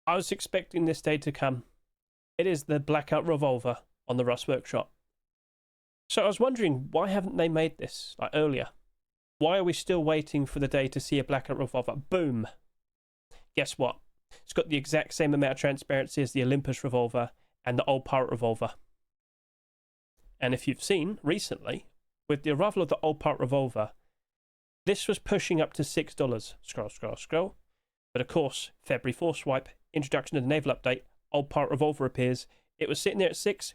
I was expecting this day to come. It is the Blackout Revolver on the Rust Workshop. So I was wondering, why haven't they made this like earlier? Why are we still waiting for the day to see a Blackout Revolver? Boom. Guess what? It's got the exact same amount of transparency as the Olympus Revolver and the old Pirate Revolver. And if you've seen recently, with the arrival of the old Pirate Revolver, this was pushing up to $6. Scroll, scroll, scroll. But of course, February 4 swipe, introduction of the naval update, old Pirate Revolver appears. It was sitting there at 6,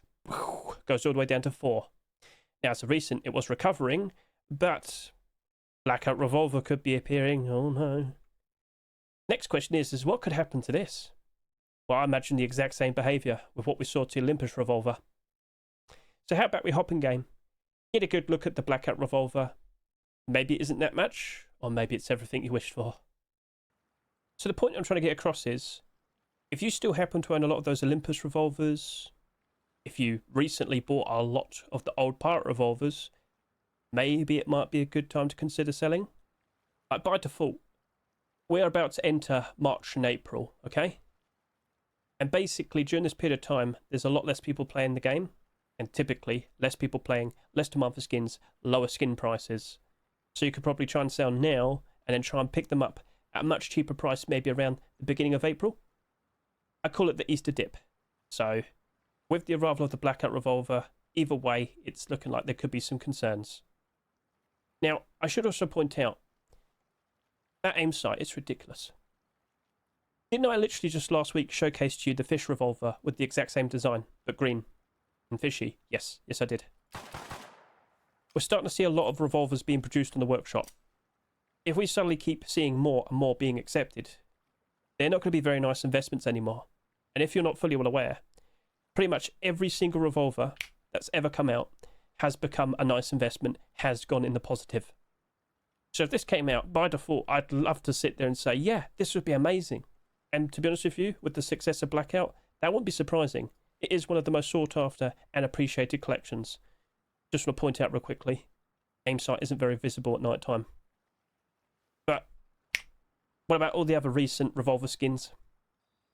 goes all the way down to 4. Now, as of recent, it was recovering, but Blackout Revolver could be appearing. Oh no. Next question is what could happen to this? Well, I imagine the exact same behaviour with what we saw to Olympus Revolver. So how about we hop in game, get a good look at the Blackout Revolver. Maybe it isn't that much, or maybe it's everything you wished for. So the point I'm trying to get across is, if you still happen to own a lot of those Olympus Revolvers, if you recently bought a lot of the old Pirate Revolvers, maybe it might be a good time to consider selling. Like by default, we're about to enter March and April, okay? And basically during this period of time, there's a lot less people playing the game, and typically less people playing, less demand for skins, lower skin prices. So you could probably try and sell now and then try and pick them up at a much cheaper price, maybe around the beginning of April. I call it the Easter dip. So with the arrival of the Blackout Revolver, either way, it's looking like there could be some concerns. Now, I should also point out, that AIMSIGHT, it's ridiculous. Didn't I literally just last week showcased you the fish revolver with the exact same design, but green and fishy? Yes, I did. We're starting to see a lot of revolvers being produced in the workshop. If we suddenly keep seeing more and more being accepted, they're not going to be very nice investments anymore. And if you're not fully well aware, pretty much every single revolver that's ever come out has become a nice investment, has gone in the positive. So if this came out, by default, I'd love to sit there and say, yeah, this would be amazing. And to be honest with you, with the success of Blackout, that wouldn't be surprising. It is one of the most sought after and appreciated collections. Just want to point out real quickly, AIMSIGHT isn't very visible at night time. But what about all the other recent revolver skins?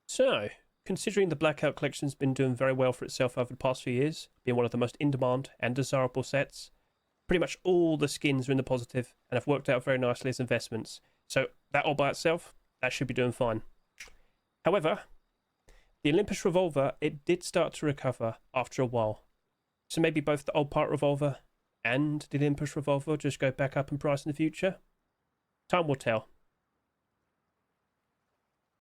So, considering the Blackout collection's been doing very well for itself over the past few years, being one of the most in-demand and desirable sets, pretty much all the skins are in the positive and have worked out very nicely as investments. So that all by itself, that should be doing fine. However, the Olympus Revolver, it did start to recover after a while. So maybe both the old Pirate Revolver and the Olympus Revolver just go back up in price in the future? Time will tell.